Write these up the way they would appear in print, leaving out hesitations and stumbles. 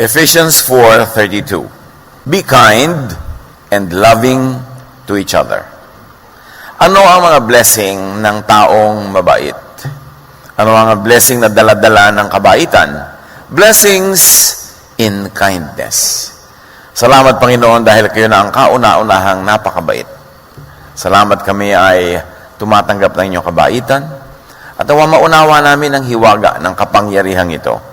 Ephesians 4:32. Be kind and loving to each other. Ano ang mga blessing ng taong mabait? Ano ang mga blessing na dala-dala ng kabaitan? Blessings in kindness. Salamat, Panginoon, dahil kayo na ang kauna-unahang napakabait. Salamat kami ay tumatanggap ng inyong kabaitan at maunawa namin ang hiwaga ng kapangyarihang ito.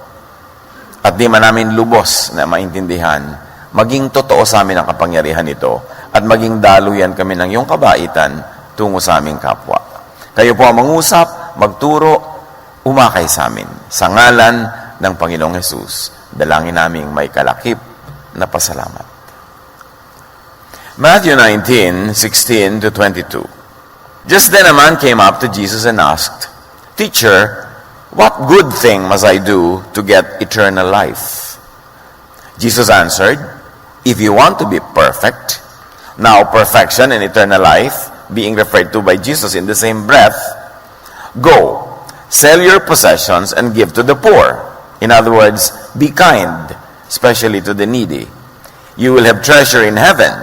At di man namin lubos na maintindihan, maging totoo sa amin ang kapangyarihan ito at maging daluyan kami ng iyong kabaitan tungo sa aming kapwa. Kayo po ang mangusap, magturo, umakay sa amin. Sa ngalan ng Panginoong Hesus, dalangin naming may kalakip na pasalamat. Matthew 19:16-22. Just then a man came up to Jesus and asked, "Teacher, what good thing must I do to get eternal life?" Jesus answered, "If you want to be perfect," now perfection and eternal life being referred to by Jesus in the same breath, "go, sell your possessions and give to the poor." In other words, be kind, especially to the needy. You will have treasure in heaven.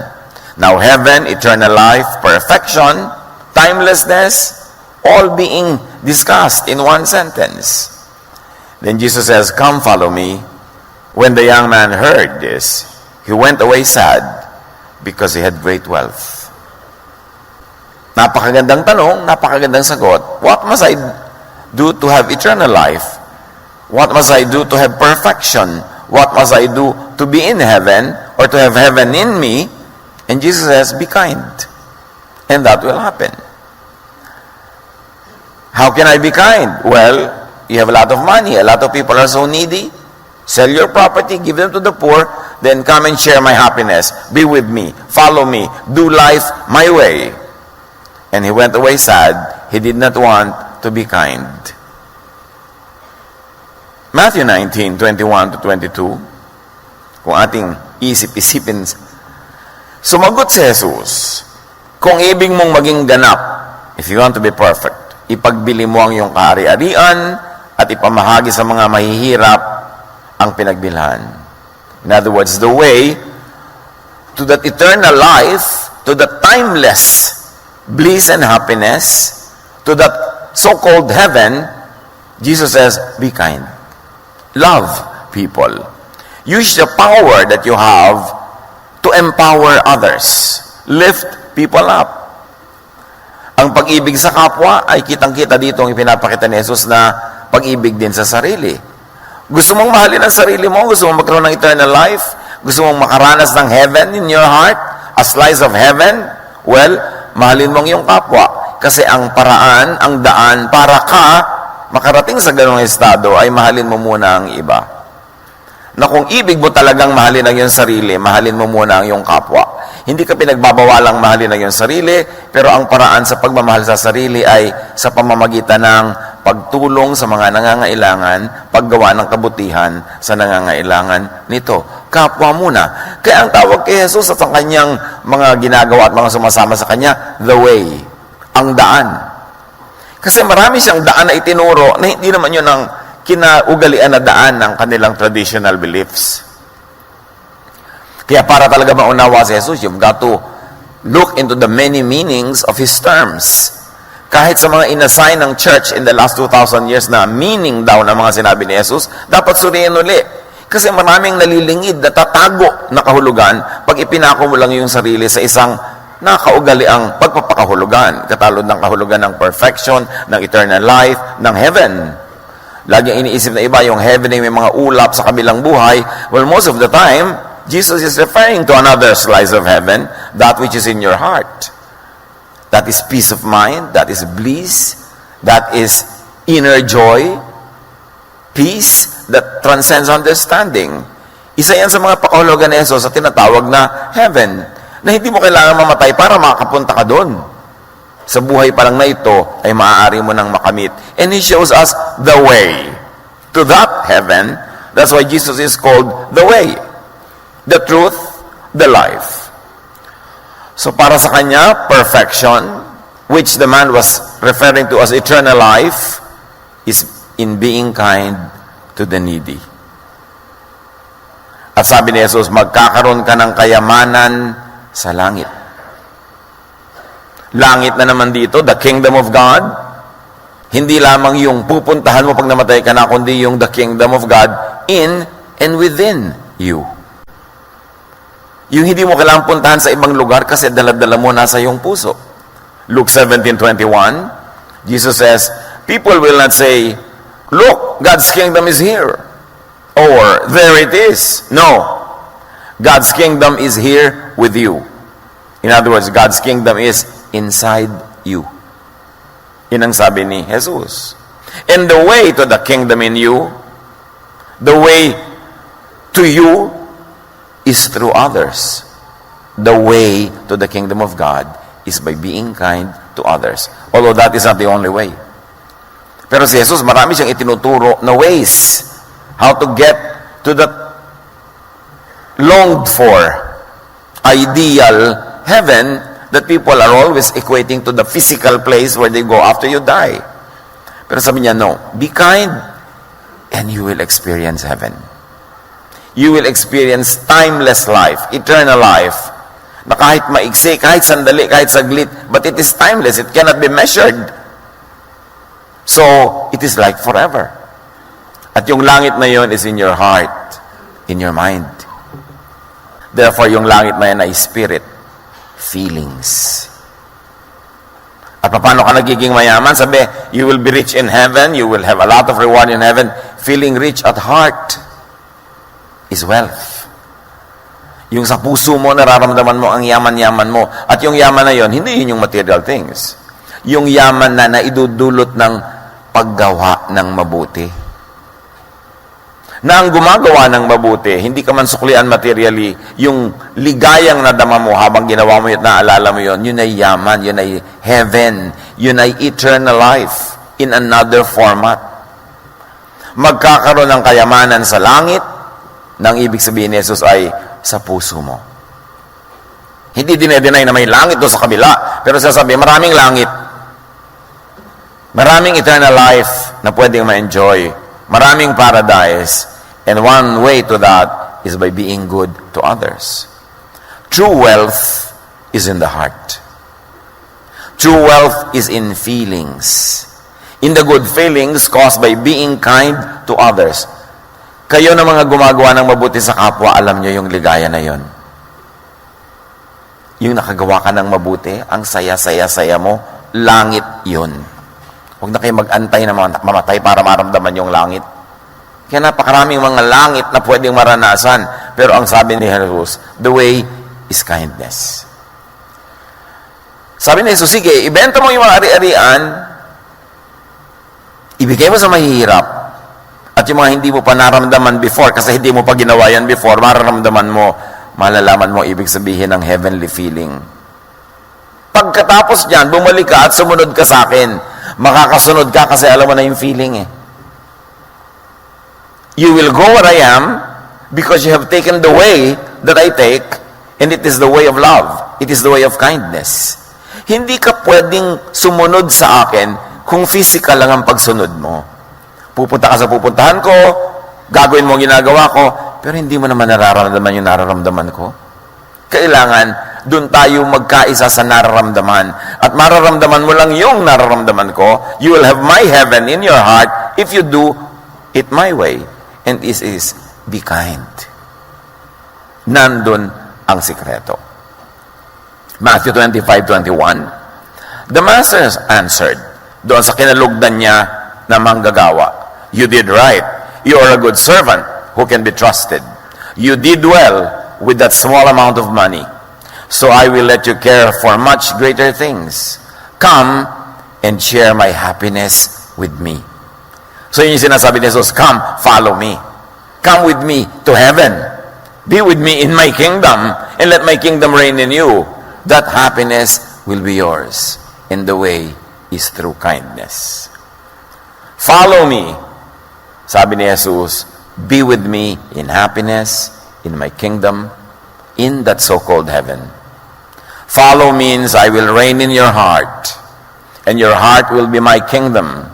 Now heaven, eternal life, perfection, timelessness, all being discussed in one sentence. Then Jesus says, "Come, follow me." When the young man heard this, he went away sad because he had great wealth. Napakagandang tanong, napakagandang sagot. What must I do to have eternal life? What must I do to have perfection? What must I do to be in heaven or to have heaven in me? And Jesus says, be kind. And that will happen. How can I be kind? Well, you have a lot of money. A lot of people are so needy. Sell your property, give them to the poor, then come and share my happiness. Be with me. Follow me. Do life my way. And he went away sad. He did not want to be kind. Matthew 19:21-22. Kung ating isip-isipin, sumagot si Jesus, kung ibig mong maging ganap, if you want to be perfect, ipagbili mo ang iyong kaari-arian at ipamahagi sa mga mahihirap ang pinagbilhan. In other words, the way to that eternal life, to that timeless bliss and happiness, to that so-called heaven, Jesus says, be kind. Love people. Use the power that you have to empower others. Lift people up. Ang pag-ibig sa kapwa ay kitang-kita dito ang ipinapakita ni Jesus na pag-ibig din sa sarili. Gusto mong mahalin ang sarili mo? Gusto mong magkaroon ng eternal life? Gusto mong makaranas ng heaven in your heart? A slice of heaven? Well, mahalin mo ang iyong kapwa. Kasi ang paraan, ang daan para ka makarating sa ganung estado ay mahalin mo muna ang iba. Na kung ibig mo talagang mahalin ang iyong sarili, mahalin mo muna ang iyong kapwa. Hindi ka pinagbabawalang mahalin ang iyong sarili, pero ang paraan sa pagmamahal sa sarili ay sa pamamagitan ng pagtulong sa mga nangangailangan, paggawa ng kabutihan sa nangangailangan nito. Kapwa muna. Kaya ang tawag kay Jesus at ang kanyang mga ginagawa at mga sumasama sa kanya, the way, ang daan. Kasi marami siyang daan na itinuro na hindi naman yun ang kinaugalian na daan ng kanilang traditional beliefs. Kaya para talaga maunawa si Jesus, you've got to look into the many meanings of His terms. Kahit sa mga inassign ng church in the last 2,000 years na meaning daw ng mga sinabi ni Jesus, dapat suriin uli. Kasi maraming nalilingid, natatago na kahulugan pag ipinako mo lang yung sarili sa isang nakaugali ang pagpapakahulugan. Katalod ng kahulugan ng perfection, ng eternal life, ng heaven. Laging iniisip na iba, yung heaven ay may mga ulap sa kabilang buhay. Well, most of the time, Jesus is referring to another slice of heaven, that which is in your heart. That is peace of mind, that is bliss, that is inner joy, peace that transcends understanding. Isa yan sa mga pakahulugan ni Jesus sa tinatawag na heaven, na hindi mo kailangan mamatay para makapunta ka doon. Sa buhay pa lang na ito ay maaari mo nang makamit. And He shows us the way to that heaven. That's why Jesus is called the way, the truth, the life. So para sa Kanya, perfection, which the man was referring to as eternal life, is in being kind to the needy. At sabi ni Jesus, magkakaroon ka ng kayamanan sa langit. Langit na naman dito, the kingdom of God. Hindi lamang yung pupuntahan mo pag namatay ka na, kundi yung the kingdom of God in and within you. Yung hindi mo kailangang puntahan sa ibang lugar kasi dala-dala mo nasa iyong puso. Luke 17:21, Jesus says, people will not say, look, God's kingdom is here. Or, there it is. No. God's kingdom is here with you. In other words, God's kingdom is inside you. Yun ang sabi ni Jesus. And the way to the kingdom in you, the way to you is through others. The way to the kingdom of God is by being kind to others. Although that is not the only way. Pero si Jesus, marami siyang itinuturo na ways how to get to that longed for ideal heaven that people are always equating to the physical place where they go after you die. Pero sabi niya, no, be kind and you will experience heaven. You will experience timeless life, eternal life, na kahit maiksi, kahit sandali, kahit saglit, but it is timeless, it cannot be measured. So, it is like forever. At yung langit na yon is in your heart, in your mind. Therefore, yung langit na yan ay spirit, feelings. At paano ka nagiging mayaman? Sabi, you will be rich in heaven, you will have a lot of reward in heaven. Feeling rich at heart is wealth. Yung sa puso mo, nararamdaman mo ang yaman-yaman mo. At yung yaman na yon, hindi yun yung material things. Yung yaman na naidudulot ng paggawa ng mabuti. Na ang gumagawa ng mabuti, hindi ka man suklian materially, yung ligayang nadama mo habang ginawa mo yun, naalala mo yun, yun ay yaman, yun ay heaven, yun ay eternal life in another format. Magkakaroon ng kayamanan sa langit, nang ibig sabihin ni Jesus ay sa puso mo. Hindi dinedenay na may langit doon sa kabila, pero sasabi, maraming langit, maraming eternal life na pwedeng ma-enjoy, maraming paradise. And one way to that is by being good to others. True wealth is in the heart. True wealth is in feelings. In the good feelings caused by being kind to others. Kayo na mga gumagawa ng mabuti sa kapwa, alam nyo yung ligaya na yon. Yung nakagawa ka ng mabuti, ang saya-saya-saya mo, langit yun. Huwag na kayo mag-antay na mamatay para maramdaman yung langit. Kaya napakaraming mga langit na pwedeng maranasan. Pero ang sabi ni Jesus, the way is kindness. Sabi ni Jesus, sige, ibenta mo yung mga ari-arian, ibigay mo sa mahihirap, at yung mga hindi mo pa naramdaman before, kasi hindi mo pa ginawa yan before, mararamdaman mo, malalaman mo ibig sabihin ng heavenly feeling. Pagkatapos niyan, bumalik ka at sumunod ka sa akin. Makakasunod ka kasi alam mo na yung feeling eh. You will go where I am because you have taken the way that I take, and it is the way of love. It is the way of kindness. Hindi ka pwedeng sumunod sa akin kung physical lang ang pagsunod mo. Pupunta ka sa pupuntahan ko, gagawin mo ang ginagawa ko, pero hindi mo naman nararamdaman yung nararamdaman ko. Kailangan, doon tayo magkaisa sa nararamdaman. At mararamdaman mo lang yung nararamdaman ko. You will have my heaven in your heart if you do it my way. And this is, be kind. Nandun ang sikreto. Matthew 25:21. The master answered, doon sa kinalugdan niya na manggagawa, you did right. You are a good servant who can be trusted. You did well with that small amount of money. So I will let you care for much greater things. Come and share my happiness with me. So yun yung sinasabi ni Jesus, come, follow me. Come with me to heaven. Be with me in my kingdom and let my kingdom reign in you. That happiness will be yours. And the way is through kindness. Follow me. Sabi ni Jesus, be with me in happiness, in my kingdom, in that so-called heaven. Follow means I will reign in your heart, and your heart will be my kingdom.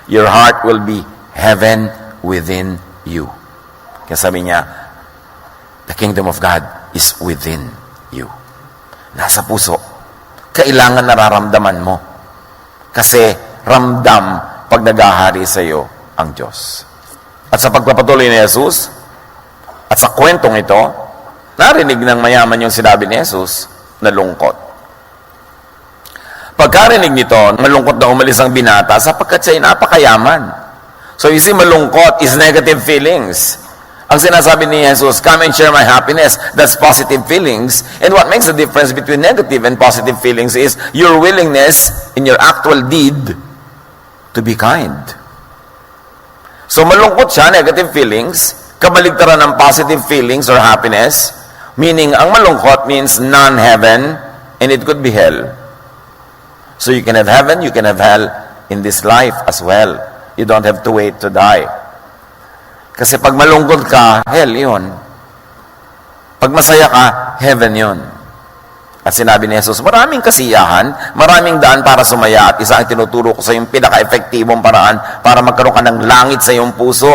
Your heart will be heaven within you. Kaya sabi niya, The kingdom of God is within you. Nasa puso. Kailangan nararamdaman mo. Kasi ramdam pag naghahari sa iyo ang Diyos. At sa pagpapatuloy ni Jesus, at sa kwentong ito, narinig ng mayaman yung sinabi ni Jesus na lungkot. Pagkarinig nito, malungkot na umalis ang binata sapagkat siya ay napakayaman. So you see, malungkot is negative feelings. Ang sinasabi ni Jesus, come and share my happiness, that's positive feelings. And what makes the difference between negative and positive feelings is your willingness in your actual deed to be kind. So malungkot siya, negative feelings, kabaligtaran ng positive feelings or happiness, meaning ang malungkot means non-heaven, and it could be hell. So you can have heaven, you can have hell in this life as well. You don't have to wait to die. Kasi pag malungkot ka, hell yun. Pag masaya ka, heaven yun. At sinabi ni Jesus, maraming kasiyahan, maraming daan para sumaya, at isa ang tinuturo ko sa yung pinaka-epektibong paraan para magkaroon ka ng langit sa iyong puso.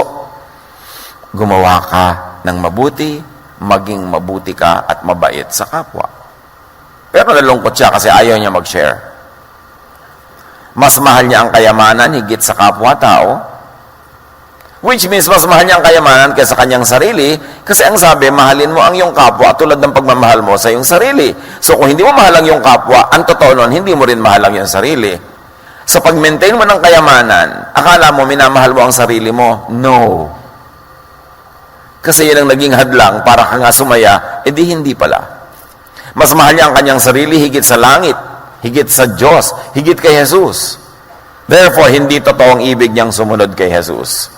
Gumawa ka ng mabuti, maging mabuti ka at mabait sa kapwa. Pero nalungkot siya kasi ayaw niya mag-share. Mas mahal niya ang kayamanan higit sa kapwa-tao, which means mas mahal niya ang kayamanan kaysa kanyang sarili, kasi ang sabi, mahalin mo ang iyong kapwa tulad ng pagmamahal mo sa iyong sarili. So kung hindi mo mahal ang iyong kapwa, ang totoo nun, hindi mo rin mahal ang iyong sarili. Sa pag-maintain mo ng kayamanan, akala mo minamahal mo ang sarili mo? No. Kasi yun ang naging hadlang para ka nga sumaya, edi hindi pala. Mas mahal niya ang kanyang sarili higit sa langit, higit sa Diyos, higit kay Jesus. Therefore, hindi totoong ibig niyang sumunod kay Jesus.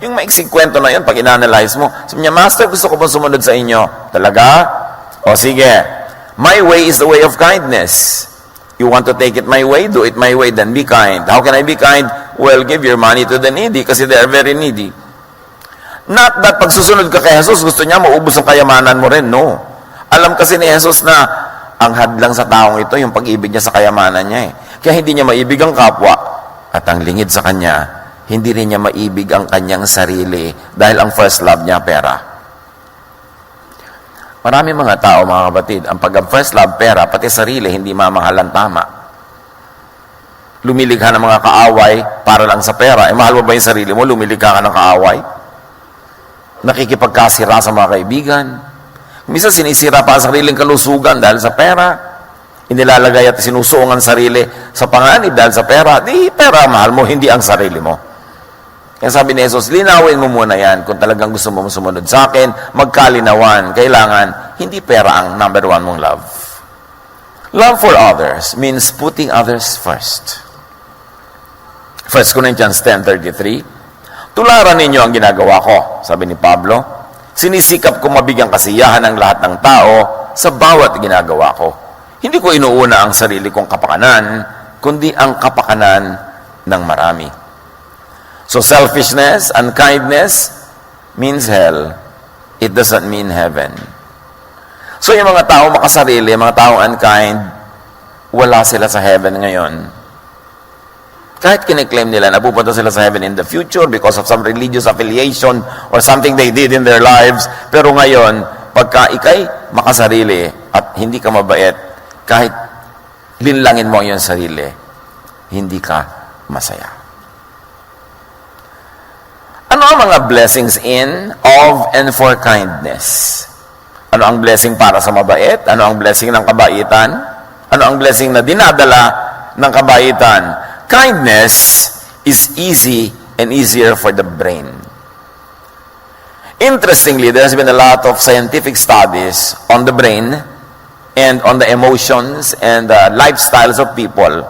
Yung maiksing kwento na yun, pag in-analyze mo, sabi niya, Master, gusto ko bang sumunod sa inyo? Talaga? O sige, my way is the way of kindness. You want to take it my way? Do it my way, then be kind. How can I be kind? Well, give your money to the needy kasi they are very needy. Not that pag susunod ka kay Jesus, gusto niya maubos ang kayamanan mo rin. No. Alam kasi ni Jesus na ang hadlang sa taong ito, yung pag-ibig niya sa kayamanan niya. Kaya hindi niya maibig ang kapwa at ang lingid sa kanya, hindi rin niya maibig ang kanyang sarili dahil ang first love niya, pera. Marami mga tao, mga kapatid, ang pag-first love, pera, pati sarili, hindi mamahalan tama. Lumilikha ng mga kaaway para lang sa pera. Mahal mo ba yung sarili mo? Lumilikha ka ng kaaway? Nakikipagkasira sa mga kaibigan. Minsan sinisira pa ang sariling kalusugan dahil sa pera. Inilalagay at sinusuong ang sarili sa panganib dahil sa pera. Di pera mahal mo, hindi ang sarili mo. Kaya sabi ni Jesus, linawin mo muna yan. Kung talagang gusto mo sumunod sa akin, magkalinawan. Kailangan, hindi pera ang number one mong love. Love for others means putting others first. 1 Corinthians 10:33, tularan ninyo ang ginagawa ko, sabi ni Pablo. Sinisikap ko mabigyang kasiyahan ng lahat ng tao sa bawat ginagawa ko. Hindi ko inuuna ang sarili kong kapakanan, kundi ang kapakanan ng marami. So selfishness, unkindness means hell. It doesn't mean heaven. So yung mga tao makasarili, mga tao unkind, wala sila sa heaven ngayon. Kahit kiniklaim nila na pupunta sila sa heaven in the future because of some religious affiliation or something they did in their lives, pero ngayon, pagka ikay makasarili at hindi ka mabait, kahit linlangin mo ang iyong sarili, hindi ka masaya. Ano ang mga blessings in, of, and for kindness? Ano ang blessing para sa mabait? Ano ang blessing ng kabaitan? Ano ang blessing na dinadala ng kabaitan? Kindness is easy and easier for the brain. Interestingly, there's been a lot of scientific studies on the brain and on the emotions and the lifestyles of people.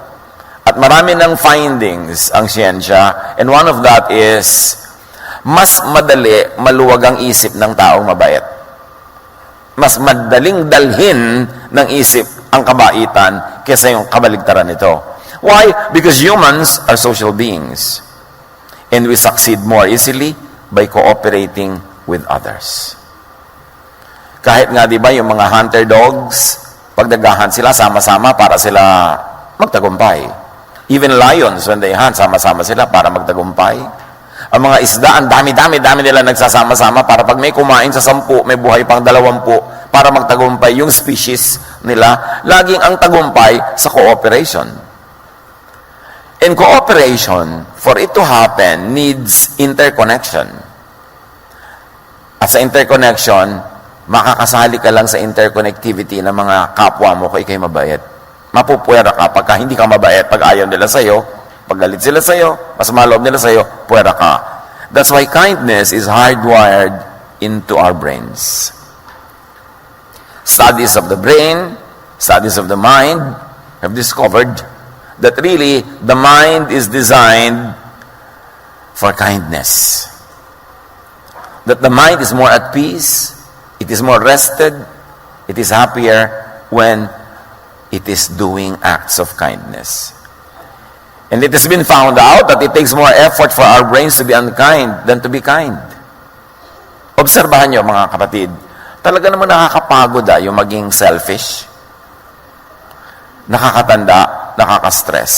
At marami ng findings ang siyensya, and one of that is, mas madali maluwag ang isip ng taong mabait. Mas madaling dalhin ng isip ang kabaitan kaysa yung kabaligtaran nito. Why? Because humans are social beings. And we succeed more easily by cooperating with others. Kahit nga, di ba, yung mga hunter dogs, pag nag-hunt sila, sama-sama para sila magtagumpay. Even lions, when they hunt, sama-sama sila para magtagumpay. Ang mga isda, ang dami nila nagsasama-sama para pag may kumain sa 10, may buhay pang 20 para magtagumpay yung species nila. Laging ang tagumpay sa cooperation. And cooperation, for it to happen, needs interconnection. At sa interconnection, makakasali ka lang sa interconnectivity ng mga kapwa mo kung ikay mabait. Mapupwera ka pagka hindi ka mabait, pag ayaw nila sa'yo, pag galit sila sa'yo, mas maloob nila sa'yo, puwera ka. That's why kindness is hardwired into our brains. Studies of the brain, studies of the mind have discovered that really the mind is designed for kindness. That the mind is more at peace, it is more rested, it is happier when it is doing acts of kindness. And it has been found out that it takes more effort for our brains to be unkind than to be kind. Obserbahan nyo mga kapatid, talaga naman nakakapagod yung maging selfish. Nakakatanda, nakaka-stress.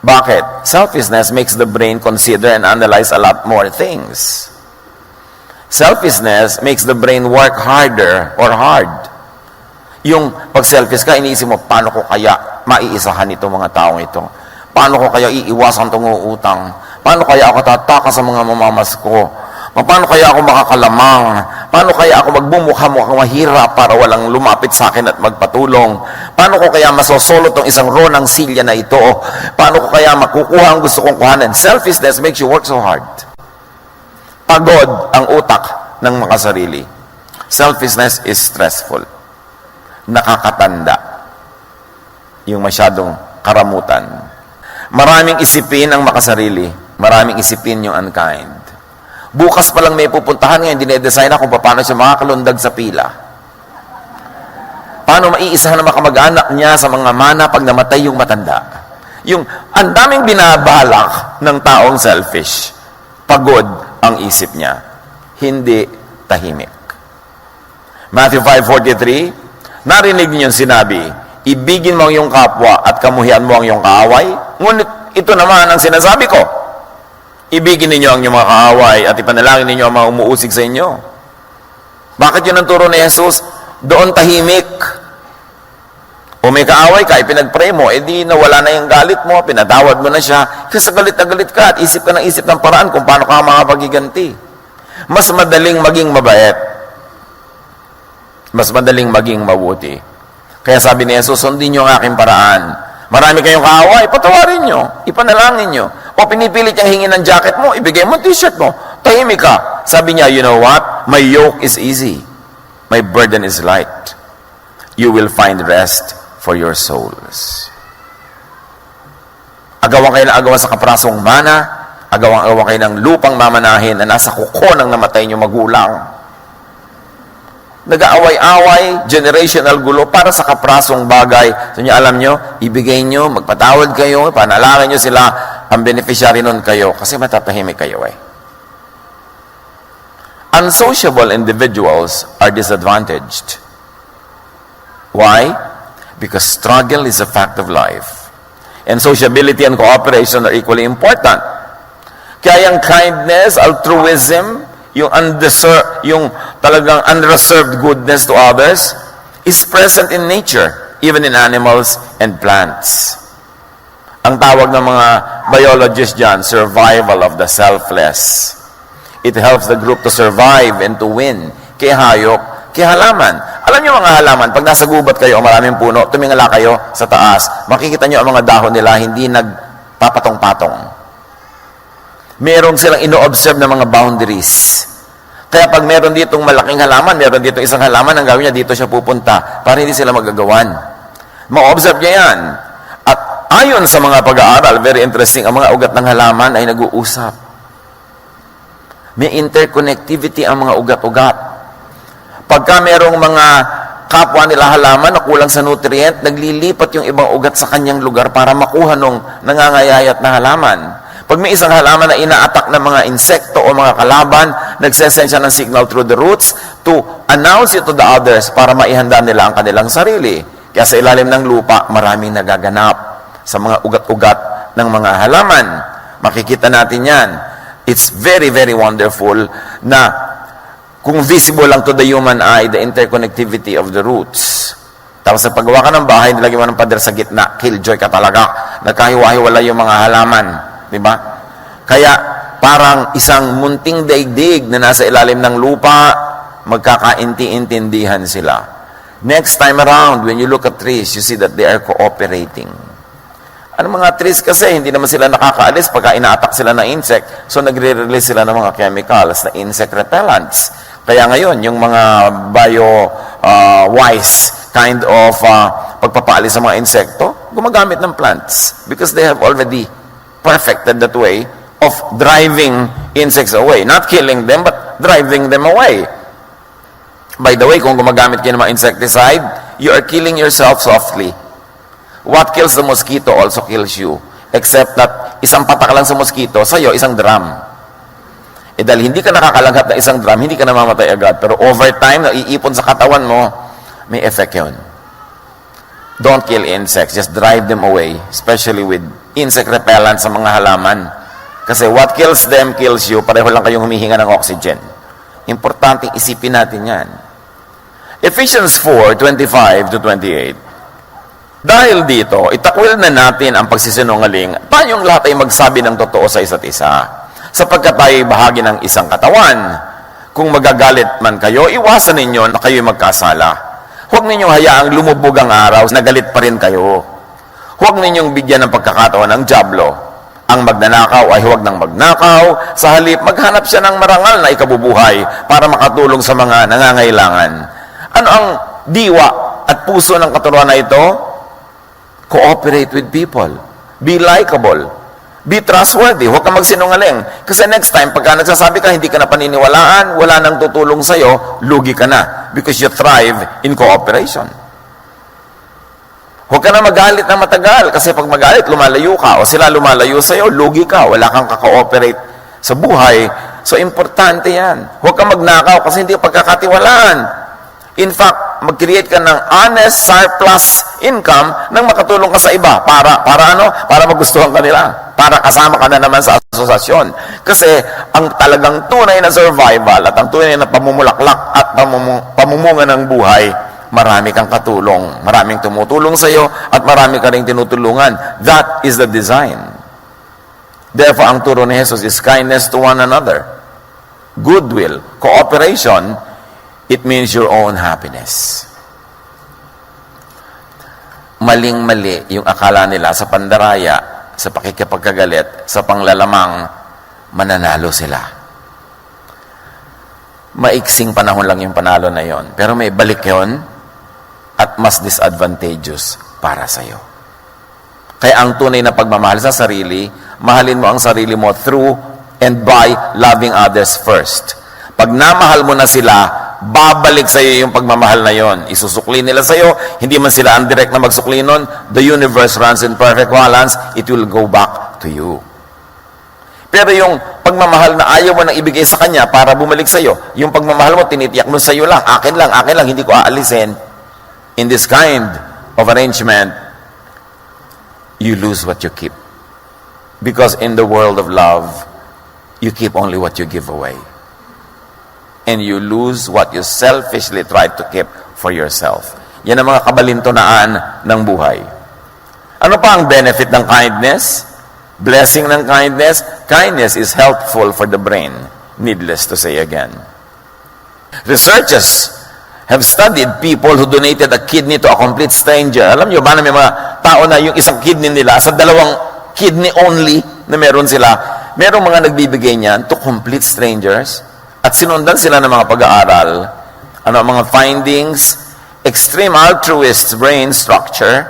Bakit? Selfishness makes the brain consider and analyze a lot more things. Selfishness makes the brain work harder or hard. Yung pag selfish ka, iniisip mo, paano ko kaya maiisahan itong mga taong ito? Paano ko kaya iiwasan itong utang? Paano kaya ako tataka sa mga mamamas ko? Paano kaya ako makakalamang? Paano kaya ako magbumukha-mukhang mahirap para walang lumapit sa akin at magpatulong? Paano ko kaya masosolo tong isang row ng silya na ito? Paano ko kaya makukuha ang gusto kong kuhanan? Selfishness makes you work so hard. Pagod ang utak ng makasarili. Selfishness is stressful. Nakakatanda. Yung masyadong karamutan. Maraming isipin ang makasarili. Maraming isipin yung unkind. Bukas pa lang may pupuntahan ngayon, dinedesign na kung paano siya makakalundag sa pila. Paano maiisahan ang makamag-anak niya sa mga mana pag namatay yung matanda. Yung ang daming binabalak ng taong selfish. Pagod ang isip niya. Hindi tahimik. Matthew 5:43, narinig niyo yung sinabi, ibigin mo ang iyong kapwa at kamuhian mo ang iyong kaaway. Ngunit ito naman ang sinasabi ko, ibigin ninyo ang inyong mga kaaway at ipanalangin ninyo ang mga umuusig sa inyo. Bakit yun ang turo ni Jesus? Doon tahimik. O may kaaway ka, ipinag-pray mo, edi nawala na yung galit mo, pinatawad mo na siya. Kasi galit na galit ka at isip ka ng paraan kung paano ka makapagiganti. Mas madaling maging mabait. Mas madaling maging mabuti. Kaya sabi ni Jesus, sundin nyo ang aking paraan. Marami kayong kaaway, patawarin nyo, ipanalangin nyo. O pinipilit niyang hingin ng jacket mo, ibigay mo t-shirt mo, tahimik ka. Sabi niya, you know what? My yoke is easy. My burden is light. You will find rest for your souls. Agawan kayo ng agawan sa kaprasong mana, agawan kayo ng lupang mamanahin na nasa kuko ng namatay nyo magulang. Nag-aaway-away, generational gulo para sa kaprasong bagay. So niyo, alam nyo, ibigay nyo, magpatawad kayo, panalangin nyo sila, ang beneficiary nun kayo, kasi matatahimik kayo Unsociable individuals are disadvantaged. Why? Because struggle is a fact of life. And sociability and cooperation are equally important. Kaya yung kindness, altruism, yung talagang unreserved goodness to others is present in nature, even in animals and plants. Ang tawag ng mga biologists dyan, survival of the selfless. It helps the group to survive and to win. Kaya hayop, kaya halaman. Alam niyo mga halaman, pag nasa gubat kayo o maraming puno, tumingala kayo sa taas, makikita niyo ang mga dahon nila hindi nagpapatong-patong. Meron silang ino-observe na mga boundaries. Kaya pag meron ditong malaking halaman, meron ditong isang halaman, ang gawin niya, dito siya pupunta para hindi sila magagawan. Ma-observe niya yan. At ayon sa mga pag-aaral, very interesting, ang mga ugat ng halaman ay nag-uusap. May interconnectivity ang mga ugat-ugat. Pagka merong mga kapwa nila halaman na kulang sa nutrient, naglilipat yung ibang ugat sa kanyang lugar para makuha nung nangangayayat na halaman. Pag may isang halaman na ina-attack ng mga insekto o mga kalaban, nagsesend siya ng signal through the roots to announce it to the others para maihanda nila ang kanilang sarili. Kaya sa ilalim ng lupa, maraming nagaganap sa mga ugat-ugat ng mga halaman. Makikita natin yan. It's very, very wonderful na kung visible lang to the human eye, the interconnectivity of the roots. Tapos sa paggawa ka ng bahay, nilagyan mo ng pader sa gitna, killjoy ka talaga. Nagkahiwa-hiwala yung mga halaman. Di ba? Kaya parang isang munting daigdig na nasa ilalim ng lupa, magkakainti-intindihan sila. Next time around, when you look at trees, you see that they are cooperating. Ano mga trees kasi, hindi naman sila nakakaalis pagka ina-attack sila ng insect, so nagre-release sila ng mga chemicals na insect repellents. Kaya ngayon, yung mga bio-wise kind of pagpapaalis sa mga insekto, gumagamit ng plants because they have already perfected that way of driving insects away. Not killing them, but driving them away. By the way, kung gumagamit kayo ng mga insecticide, you are killing yourself softly. What kills the mosquito also kills you. Except that isang patak lang sa mosquito, sa'yo, isang drum. Eh dahil hindi ka nakakalanghap ng isang drum, hindi ka namamatay agad. Pero over time, naiipon sa katawan mo, may effect yun. Don't kill insects. Just drive them away. Especially with insect repellent sa mga halaman. Kasi what kills them kills you. Pareho lang kayong humihinga ng oxygen. Importanteng isipin natin yan. Ephesians 4:25-28. Dahil dito, itakwil na natin ang pagsisinungaling, tayong lahat ay magsabi ng totoo sa isa't isa, sapagkat tayo bahagi ng isang katawan. Kung magagalit man kayo, iwasan ninyo na kayo'y magkasala. Huwag ninyong hayaang lumubog ang araw na galit pa rin kayo. Huwag ninyong bigyan ng pagkakataon ng dyablo. Ang magnanakaw ay huwag nang magnakaw, sa halip maghanap siya ng marangal na ikabubuhay para makatulong sa mga nangangailangan. Ano ang diwa at puso ng katuruan na ito? Cooperate with people. Be likable. Be trustworthy. Huwag kang magsinungaling. Kasi next time, pagka nagsasabi ka, hindi ka na paniniwalaan, wala nang tutulong sa'yo, lugi ka na. Because you thrive in cooperation. Huwag ka na magalit na matagal. Kasi pag magalit, lumalayo ka. O sila lumalayo sa'yo, lugi ka. Wala kang kakooperate sa buhay. So, importante yan. Huwag kang magnakaw kasi hindi pagkakatiwalaan. In fact, mag-create ka ng honest surplus income nang makatulong ka sa iba. Para ano? Para magustuhan ka nila. Para kasama ka na naman sa asosasyon. Kasi ang talagang tunay na survival at ang tunay na pamumulaklak at pamumunga ng buhay, marami kang katulong. Maraming tumutulong sa iyo at marami ka ring tinutulungan. That is the design. Therefore, ang turo ni Jesus is kindness to one another. Goodwill, cooperation. It means your own happiness. Maling-mali yung akala nila sa pandaraya, sa pakikipagkagalit, sa panglalamang, mananalo sila. Maiksing panahon lang yung panalo na yon. Pero may balik yon at mas disadvantageous para sa'yo. Kaya ang tunay na pagmamahal sa sarili, mahalin mo ang sarili mo through and by loving others first. Pag namahal mo na sila, babalik sa iyo yung pagmamahal na yon. Isusukli nila sa iyo, hindi man sila ang direct na magsukli nun. The universe runs in perfect balance, it will go back to you. Pero yung pagmamahal na ayaw mo nang ibigay sa kanya para bumalik sa iyo, yung pagmamahal mo, tinitiyak mo sa iyo lang, akin lang, hindi ko aalisin. In this kind of arrangement, you lose what you keep. Because in the world of love, you keep only what you give away. And you lose what you selfishly try to keep for yourself. Yan ang mga kabalintunaan ng buhay. Ano pa ang benefit ng kindness? Blessing ng kindness? Kindness is helpful for the brain. Needless to say again. Researchers have studied people who donated a kidney to a complete stranger. Alam nyo ba na may mga tao na yung isang kidney nila, sa dalawang kidney only na meron sila, merong mga nagbibigay niyan to complete strangers? At sinundan sila ng mga pag-aaral. Ano ang mga findings? Extreme altruist brain structure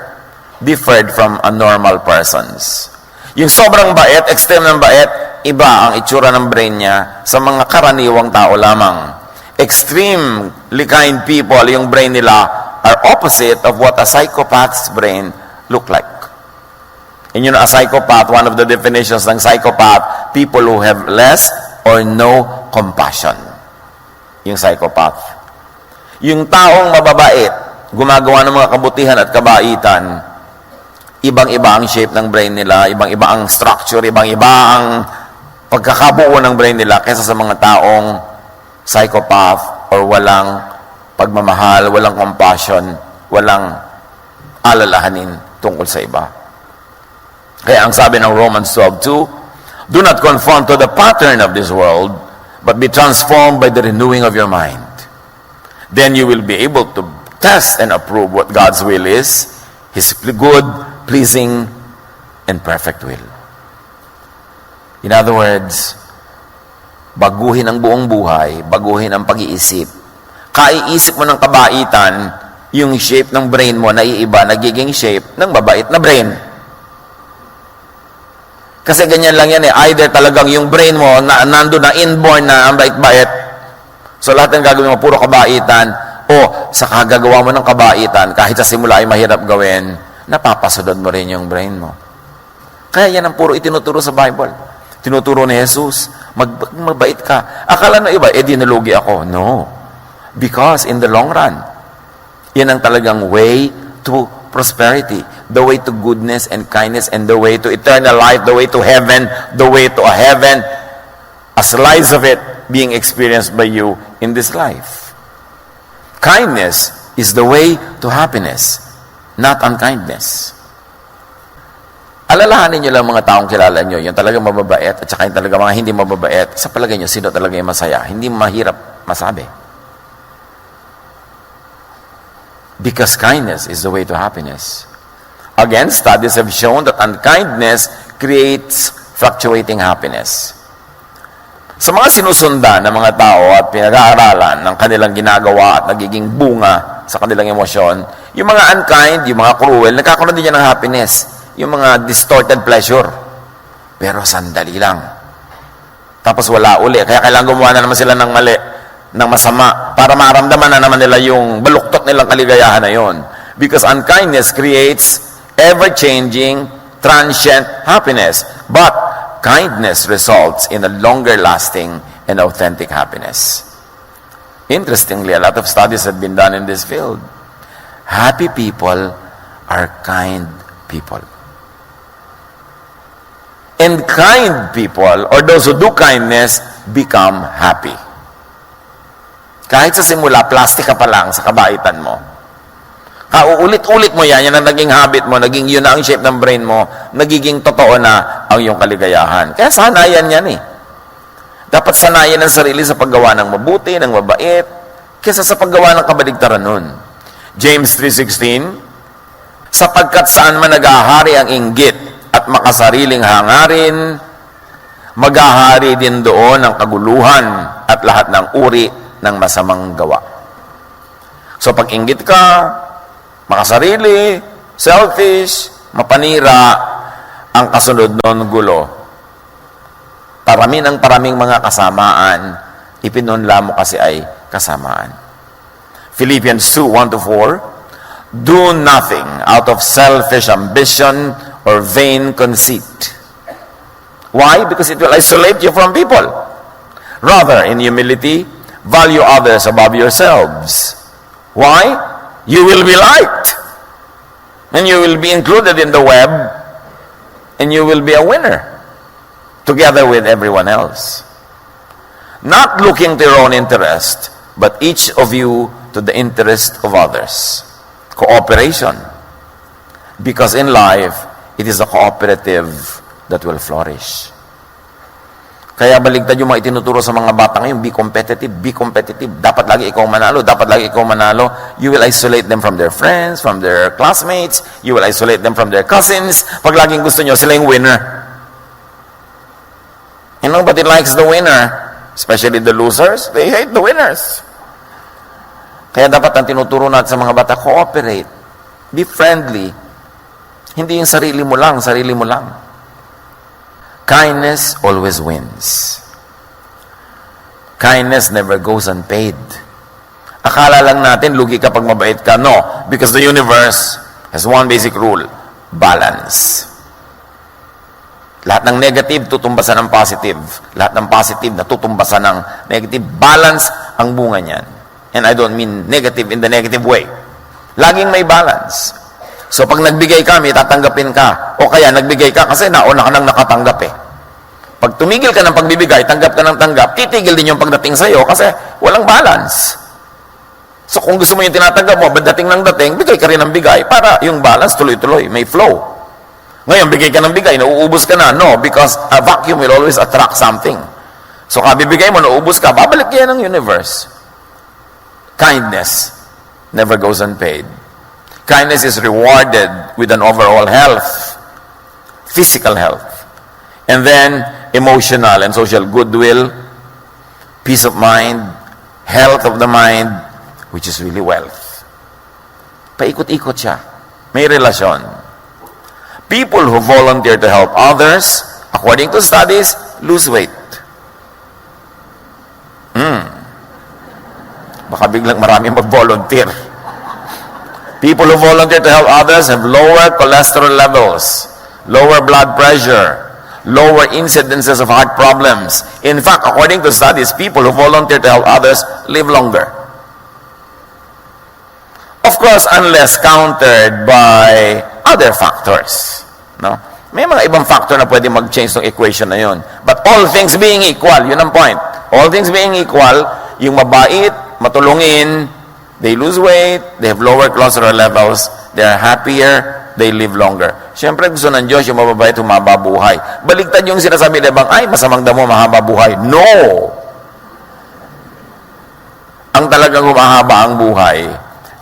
differed from a normal person's. Yung sobrang bait, extreme ng bait, iba ang itsura ng brain niya sa mga karaniwang tao lamang. Extremely kind people, yung brain nila are opposite of what a psychopath's brain look like. And you know, a psychopath, one of the definitions ng psychopath, people who have less or no compassion. Yung psychopath. Yung taong mababait, gumagawa ng mga kabutihan at kabaitan, Ibang-iba ang shape ng brain nila, ibang-iba ang structure, ibang-iba ang pagkakabuo ng brain nila kaysa sa mga taong psychopath or walang pagmamahal, walang compassion, walang alalahanin tungkol sa iba. Kaya ang sabi ng Romans 12:2, do not conform to the pattern of this world, but be transformed by the renewing of your mind. Then you will be able to test and approve what God's will is, His good, pleasing, and perfect will. In other words, baguhin ang buong buhay, baguhin ang pag-iisip. Kaiisip mo ng kabaitan, yung shape ng brain mo na iiba, nagiging shape ng mabait na brain. Kasi ganyan lang yan eh. Either talagang yung brain mo, nandun na inborn na ang bait-bait. So lahat ng gagawin mo, puro kabaitan. O sa kagagawa mo ng kabaitan, kahit sa simula ay mahirap gawin, napapasunod mo rin yung brain mo. Kaya yan ang puro itinuturo sa Bible. Tinuturo ni Jesus, magbait ka. Akala na iba, dinulugi ako. No. Because in the long run, yan ang talagang way to prosperity, the way to goodness and kindness, and the way to eternal life, the way to heaven, the way to a heaven, a slice of it being experienced by you in this life. Kindness is the way to happiness, not unkindness. Alalahanin nyo lang mga taong kilala nyo, yung talagang mababait at saka yung talagang mga hindi mababait, sa palagay nyo, sino talaga yung masaya? Hindi mahirap masabi. Because kindness is the way to happiness. Again, studies have shown that unkindness creates fluctuating happiness. Sa mga sinusundan ng mga tao at pinag-aaralan ng kanilang ginagawa at nagiging bunga sa kanilang emosyon, yung mga unkind, yung mga cruel, nagkakaroon din yan ng happiness. Yung mga distorted pleasure. Pero sandali lang. Tapos wala uli. Kaya kailangan gumawa na naman sila ng mali, ng masama, para maramdaman na naman nila yung baluktot nilang kaligayahan na yon. Because unkindness creates ever-changing, transient happiness. But kindness results in a longer-lasting and authentic happiness. Interestingly, a lot of studies have been done in this field. Happy people are kind people. And kind people, or those who do kindness, become happy. Kahit sa simula, plastic ka pa lang sa kabaitan mo. Kauulit-ulit mo yan ang naging habit mo, naging yun na ang shape ng brain mo, nagiging totoo na ang iyong kaligayahan. Kaya sanayan yan eh. Dapat sanayan ang sarili sa paggawa ng mabuti, ng mabait, kaysa sa paggawa ng kabaligtaran nun. James 3:16, sapagkat saan man nag-ahari ang inggit at makasariling hangarin, mag-ahari din doon ang kaguluhan at lahat ng uri ng masamang gawa. So pag inggit ka, makasarili, selfish, mapanira, ang kasunod nun gulo. Parami ng paraming mga kasamaan, ipinunla mo kasi ay kasamaan. Philippians 2:1-4, do nothing out of selfish ambition or vain conceit. Why? Because it will isolate you from people. Rather, in humility, value others above yourselves. Why? You will be liked. And you will be included in the web. And you will be a winner. Together with everyone else. Not looking to your own interest, but each of you to the interest of others. Cooperation. Because in life, it is a cooperative that will flourish. Kaya baligtad yung mga itinuturo sa mga bata ngayon, be competitive, be competitive. Dapat lagi ikaw manalo, dapat lagi ikaw manalo. You will isolate them from their friends, from their classmates. You will isolate them from their cousins. Pag laging gusto nyo, sila yung winner. And nobody likes the winner. Especially the losers, they hate the winners. Kaya dapat ang tinuturo natin sa mga bata, cooperate. Be friendly. Hindi yung sarili mo lang, sarili mo lang. Kindness always wins. Kindness never goes unpaid. Akala lang natin, lugi ka pag mabait ka. No, because the universe has one basic rule, balance. Lahat ng negative, tutumbasan ng positive. Lahat ng positive, natutumbasan ng negative. Balance ang bunga niyan. And I don't mean negative in the negative way. Laging may balance. So pag nagbigay ka, may tatanggapin ka. O kaya nagbigay ka kasi nauna ka nang nakatanggap eh. Pag tumigil ka ng pagbibigay, tanggap ka ng tanggap, titigil din yung pagdating sa'yo kasi walang balance. So kung gusto mo yung tinatanggap mo, dating ng dating, bigay ka rin ng bigay para yung balance tuloy-tuloy, may flow. Ngayon, bigay ka ng bigay, nauubos ka na. No, because a vacuum will always attract something. So kabibigay mo, nauubos ka, babalik yan ng universe. Kindness never goes unpaid. Kindness is rewarded with an overall health, physical health, and then emotional and social goodwill, peace of mind, health of the mind, which is really wealth. Paikot-ikot siya. May relasyon. People who volunteer to help others, according to studies, lose weight. Baka biglang maraming mag-volunteer. People who volunteer to help others have lower cholesterol levels, lower blood pressure, lower incidences of heart problems. In fact, according to studies, people who volunteer to help others live longer. Of course, unless countered by other factors. No? May mga ibang factor na pwede mag-change ng equation na yun. But all things being equal, yun ang point. All things being equal, yung mabait, matulungin, they lose weight, they have lower cholesterol levels, they are happier, they live longer. Siyempre, gusto ng Diyos yung mababait, humaba buhay. Baligtad yung sinasabi na bang, ay, masamang damo, mahaba buhay. No! Ang talagang humahaba ang buhay,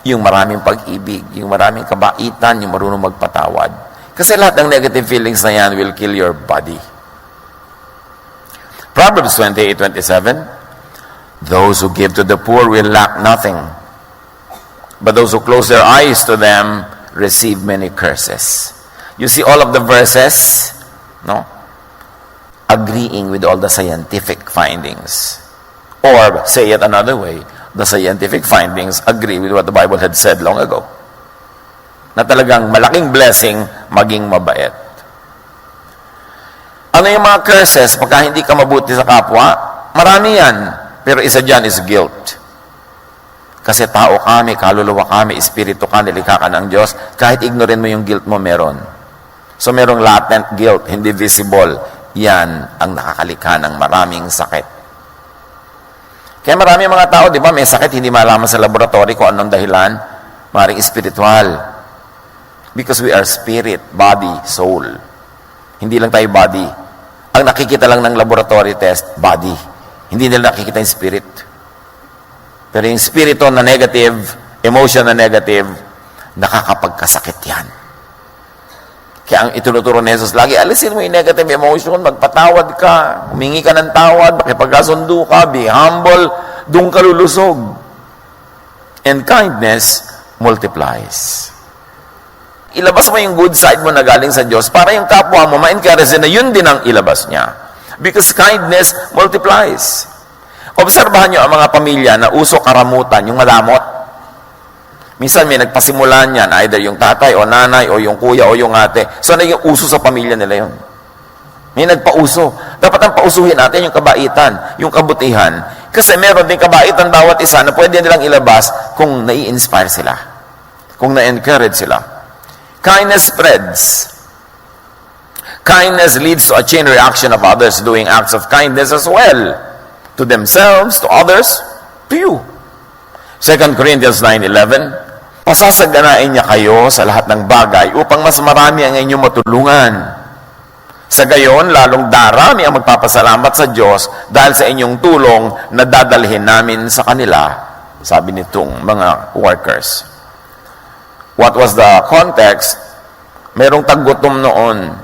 yung maraming pag-ibig, yung maraming kabaitan, yung marunong magpatawad. Kasi lahat ng negative feelings na yan will kill your body. Proverbs 28:27, those who give to the poor will lack nothing, but those who close their eyes to them receive many curses. You see all of the verses, no? Agreeing with all the scientific findings. Or, say it another way, the scientific findings agree with what the Bible had said long ago. Na talagang malaking blessing maging mabait. Ano yung mga curses pagka hindi ka mabuti sa kapwa? Marami yan. Pero isa dyan is guilt. Kasi tao ka, may kaluluwa ka, may espiritu ka, nilikha ka ng Diyos. Kahit ignorin mo yung guilt mo, meron. So merong latent guilt, hindi visible. Yan ang nakakalikha ng maraming sakit. Kaya marami mga tao, di ba, may sakit, hindi malaman sa laboratory kung anong dahilan. Maring espiritual. Because we are spirit, body, soul. Hindi lang tayo body. Ang nakikita lang ng laboratory test, body. Hindi nila nakikita yung spirit. Pero yung spirito na negative, emotion na negative, nakakapagkasakit yan. Kaya ang itinuturo ni Jesus lagi, alisin mo yung negative emotion, magpatawad ka, humingi ka ng tawad, makipagkasundo ka, be humble, doon ka lulusog. And kindness multiplies. Ilabas mo yung good side mo na galing sa Diyos para yung kapwa mo ma-encourage na yun din ang ilabas niya. Because kindness multiplies. Obserbahan nyo ang mga pamilya na uso karamutan, yung madamot. Minsan may nagpasimulan yan, either yung tatay o nanay o yung kuya o yung ate. So naging uso sa pamilya nila yun. May nagpauso. Dapat ang pausuhin natin yung kabaitan, yung kabutihan. Kasi meron din kabaitan bawat isa na pwede nilang ilabas kung nai-inspire sila. Kung na-encourage sila. Kindness spreads. Kindness leads to a chain reaction of others doing acts of kindness as well. To themselves, to others, to you. 2 Corinthians 9:11, pasasaganain niya kayo sa lahat ng bagay upang mas marami ang inyong matulungan. Sa gayon, lalong darami ang magpapasalamat sa Diyos dahil sa inyong tulong na dadalhin namin sa kanila, sabi nitong mga workers. What was the context? Merong taggutom noon.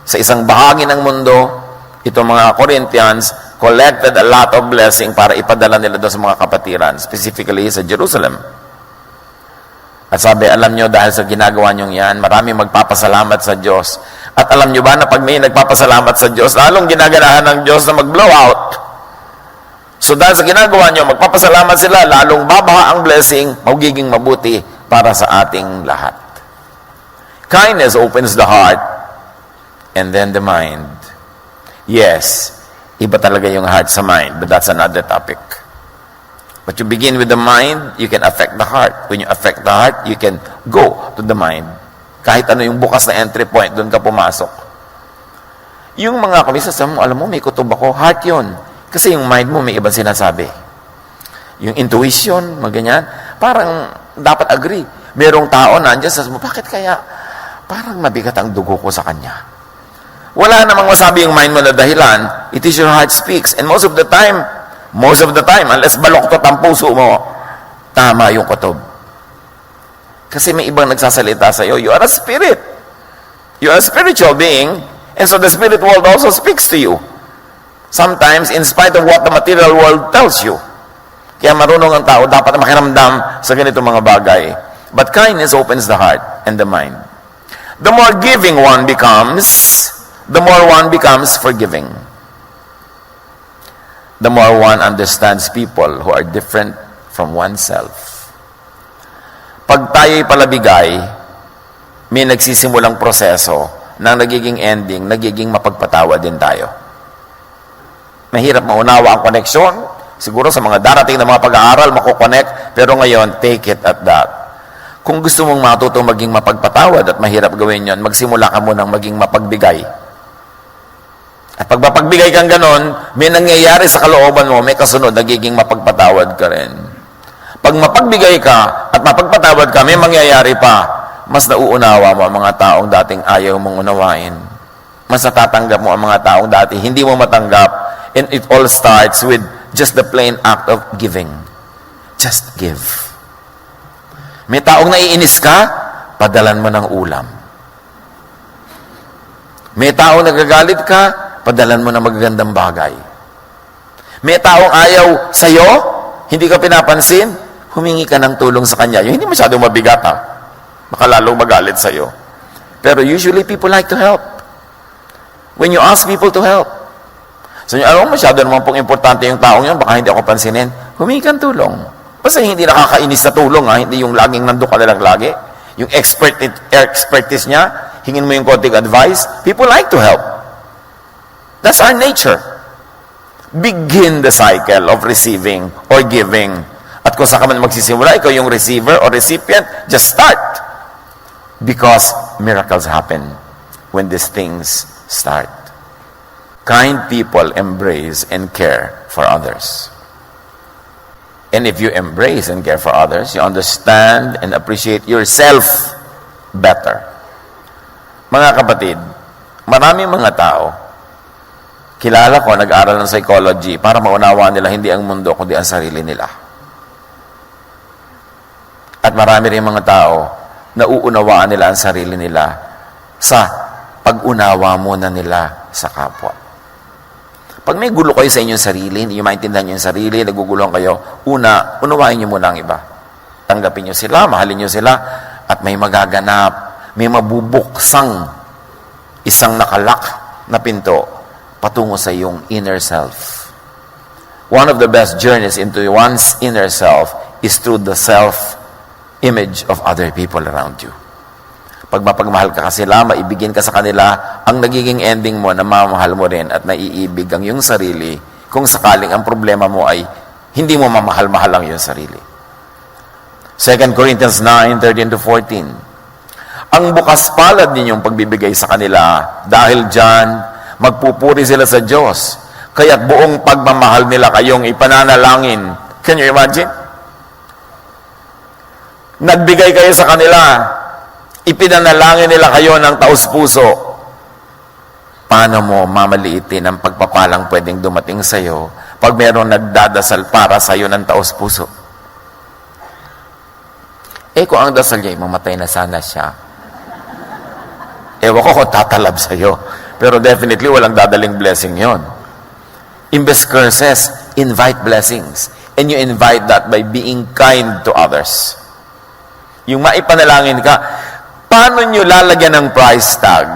Sa isang bahagi ng mundo, itong mga Corinthians collected a lot of blessing para ipadala nila doon sa mga kapatiran, specifically sa Jerusalem. At sabi, alam nyo, dahil sa ginagawa nyo yan, maraming magpapasalamat sa Diyos. At alam nyo ba na pag may nagpapasalamat sa Diyos, lalong ginaganahan ng Diyos na mag-blow out. So dahil sa ginagawa nyo, magpapasalamat sila, lalong babaha ang blessing, magiging mabuti para sa ating lahat. Kindness opens the heart and then the mind. Yes, iba talaga yung heart sa mind, but that's another topic. But you begin with the mind, you can affect the heart. When you affect the heart, you can go to the mind. Kahit ano yung bukas na entry point, doon ka pumasok. Yung mga kamisa, alam mo, may kutob ako, heart yun. Kasi yung mind mo, may ibang sinasabi. Yung intuition, maganyan, parang dapat agree. Merong tao nandiyan sa mo, bakit kaya parang mabigat ang dugo ko sa kanya? Wala namang masabi yung mind mo na dahilan, it is your heart speaks. And most of the time, unless baloktot ang puso mo, tama yung kutob. Kasi may ibang nagsasalita sa iyo, you are a spirit. You are a spiritual being, and so the spirit world also speaks to you. Sometimes, in spite of what the material world tells you. Kaya marunong ang tao, dapat makiramdam sa ganito mga bagay. But kindness opens the heart and the mind. The more giving one becomes, the more one becomes forgiving. The more one understands people who are different from oneself. Pag tayo'y palabigay, may nagsisimulang proseso na nagiging ending, nagiging mapagpatawa din tayo. Mahirap maunawa ang koneksyon. Siguro sa mga darating na mga pag-aaral, makukonect, pero ngayon, take it at that. Kung gusto mong matutong maging mapagpatawad at mahirap gawin yon, magsimula ka munang maging mapagbigay. At pag mapagbigay kang ganon, may nangyayari sa kalooban mo, may kasunod, nagiging mapagpatawad ka rin. Pag mapagbigay ka at mapagpatawad ka, may mangyayari pa, mas nauunawa mo ang mga taong dating ayaw mong unawain. Mas natatanggap mo ang mga taong dati hindi mo matanggap. And it all starts with just the plain act of giving. Just give. May taong naiinis ka, padalan mo ng ulam. May taong nagagalit ka, padalan mo ng magagandang bagay. May taong ayaw sa'yo, hindi ka pinapansin, humingi ka ng tulong sa kanya. Yung hindi masyadong mabigat, ha? Baka lalong magalit sa'yo. Pero usually, people like to help. When you ask people to help. So, alam mo, masyado naman pong importante yung taong yun, baka hindi ako pansinin, humingi kang tulong. Basta hindi nakakainis sa tulong, ha? Hindi yung laging nandun ka nalang lagi. Yung expertise niya, hingin mo yung konting advice. People like to help. That's our nature. Begin the cycle of receiving or giving. At kung saan ka man magsisimula, ikaw yung receiver or recipient, just start. Because miracles happen when these things start. Kind people embrace and care for others. And if you embrace and care for others, you understand and appreciate yourself better. Mga kapatid, maraming mga tao, kilala ko, nag-aaral ng psychology para maunawaan nila hindi ang mundo, kundi ang sarili nila. At marami rin mga tao na uunawaan nila ang sarili nila sa pag-unawa muna nila sa kapwa. Pag may gulo kayo sa inyong sarili, hindi nyo maintindihan yung sarili, naguguluhan kayo, unawain nyo muna ang iba. Tanggapin nyo sila, mahalin nyo sila, at may magaganap, may mabubuksang isang nakalak na pinto patungo sa iyong inner self. One of the best journeys into one's inner self is through the self-image of other people around you. Pag mapagmahal ka sila, maibigin ka sa kanila, ang nagiging ending mo na mamahal mo rin at naiibig ang iyong sarili kung sakaling ang problema mo ay hindi mo mamahal-mahal ang iyong sarili. 2 Corinthians 9:13-14. Ang bukas palad ninyong pagbibigay sa kanila, dahil dyan, magpupuri sila sa Diyos, kaya't buong pagmamahal nila kayong ipananalangin. Can you imagine? Nagbigay kayo sa kanila, ipinanalangin nila kayo ng taus-puso. Paano mo mamaliitin ang pagpapalang pwedeng dumating sa iyo pag mayroong nagdadasal para sa iyo ng taus-puso? Kung ang dasal niya, mamatay na sana siya. Ewan ko kung tatalab sa iyo. Pero definitely, walang dadaling blessing yon. Imbes curses, invite blessings. And you invite that by being kind to others. Yung maipanalangin ka, paano nyo lalagyan ng price tag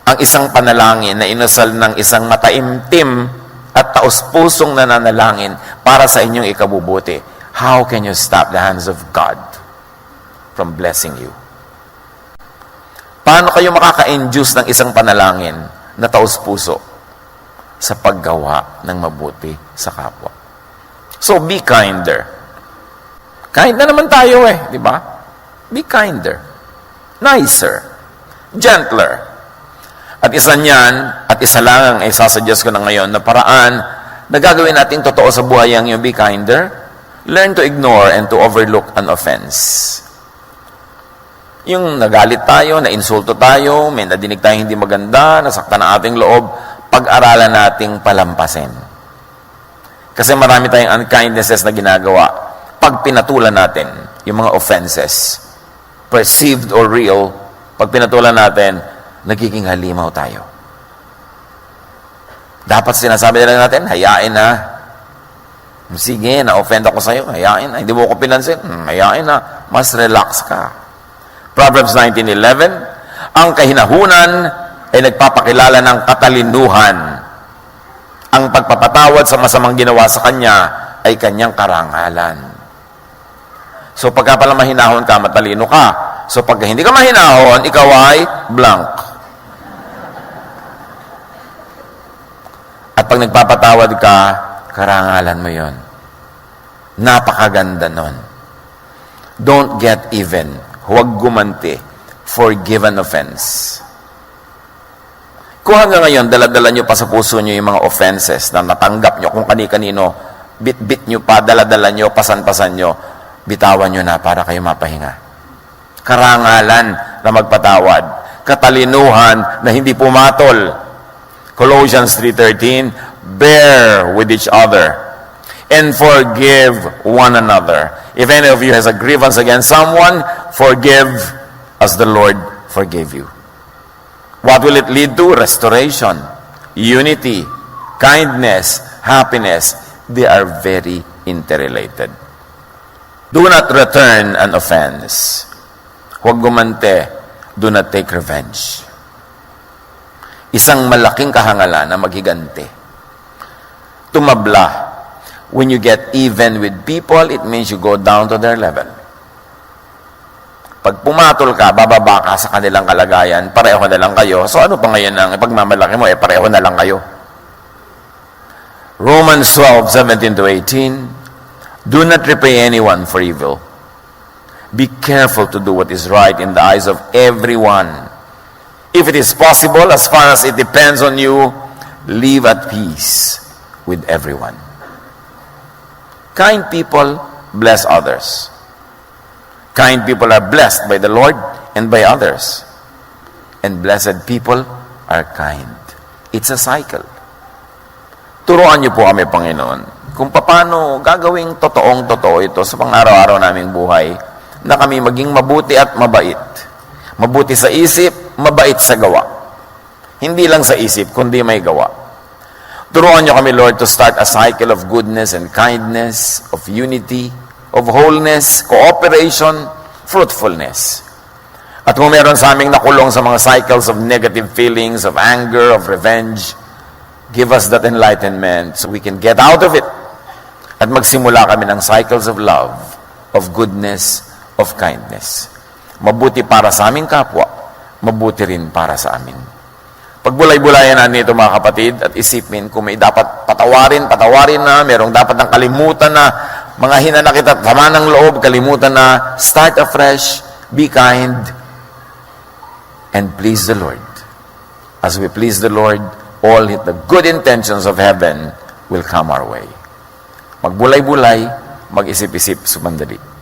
ang isang panalangin na inasal ng isang mataimtim at taus-pusong nananalangin para sa inyong ikabubuti? How can you stop the hands of God from blessing you? Paano kayo makaka-induce ng isang panalangin na taus-puso sa paggawa ng mabuti sa kapwa? So, be kinder. Kind na naman tayo di ba? Be kinder, nicer, gentler. At isa niyan, at isa lang ang isasuggest ko na ngayon na paraan na gagawin natin totoo sa buhay ang yung be kinder, learn to ignore and to overlook an offense. Yung nagalit tayo, na-insulto tayo, may nadinig tayo hindi maganda, nasaktan ang ating loob, pag-aralan nating palampasin. Kasi marami tayong unkindnesses na ginagawa pag pinatulan natin yung mga offenses, perceived or real, pag pinatulan natin, nagiging halimaw tayo. Dapat sinasabi nila natin, hayain na. Sige, na-offend ako sa'yo, hayain na. Hindi mo ko pinansin, hayain na. Mas relax ka. Proverbs 19:11, ang kahinahunan ay nagpapakilala ng katalinuhan. Ang pagpapatawad sa masamang ginawa sa kanya ay kanyang karangalan. So pagka pala mahinahon ka, matalino ka. So pagka hindi ka mahinahon, ikaw ay blank. At pag nagpapatawad ka, karangalan mo yon. Napakaganda nun. Don't get even. Huwag gumanti. Forgive an offense. Kung hanggang ngayon, daladala nyo pa sa puso nyo yung mga offenses na natanggap nyo kung kani-kanino, bit-bit nyo pa, daladala nyo, pasan-pasan nyo, bitawan nyo na para kayo mapahinga. Karangalan na magpatawad. Katalinuhan na hindi pumatol. Colossians 3:13, bear with each other and forgive one another. If any of you has a grievance against someone, forgive as the Lord forgave you. What will it lead to? Restoration, unity, kindness, happiness. They are very interrelated. Do not return an offense. Huwag gumante. Do not take revenge. Isang malaking kahangalan na maghiganti. Tumabla. When you get even with people, it means you go down to their level. Pag pumatol ka, bababa ka sa kanilang kalagayan, pareho na lang kayo. So ano pa ngayon ang pagmamalaki mo? Pareho na lang kayo. Romans 12:17-18, do not repay anyone for evil. Be careful to do what is right in the eyes of everyone. If it is possible, as far as it depends on you, live at peace with everyone. Kind people bless others. Kind people are blessed by the Lord and by others. And blessed people are kind. It's a cycle. Turuan niyo po kami, Panginoon, kung paano gagawing totoong-totoo ito sa pang-araw-araw naming buhay, na kami maging mabuti at mabait. Mabuti sa isip, mabait sa gawa. Hindi lang sa isip, kundi may gawa. Turuan niyo kami, Lord, to start a cycle of goodness and kindness, of unity, of wholeness, cooperation, fruitfulness. At kung meron sa aming nakulong sa mga cycles of negative feelings, of anger, of revenge, give us that enlightenment so we can get out of it at magsimula kami ng cycles of love, of goodness, of kindness. Mabuti para sa aming kapwa, mabuti rin para sa amin. Pagbulay-bulayan natin ito, mga kapatid, at isipin kung may dapat patawarin na, merong dapat ng kalimutan na, mga hinanakit at sama ng loob, kalimutan na, start afresh, be kind, and please the Lord. As we please the Lord, all the good intentions of heaven will come our way. Magbulay-bulay, mag-isip-isip sumandali.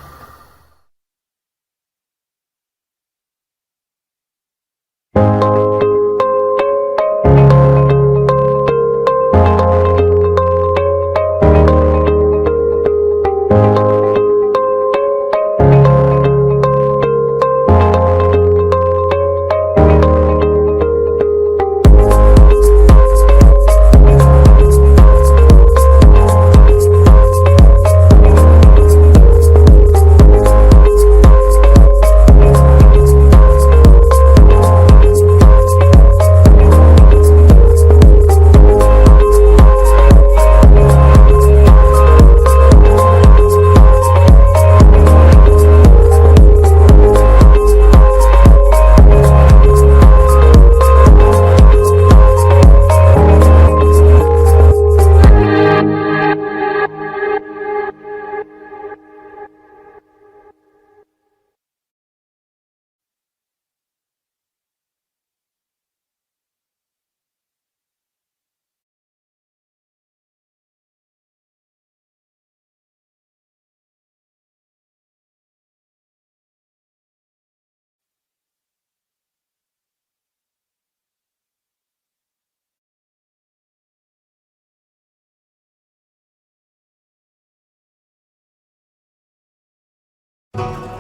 Amen.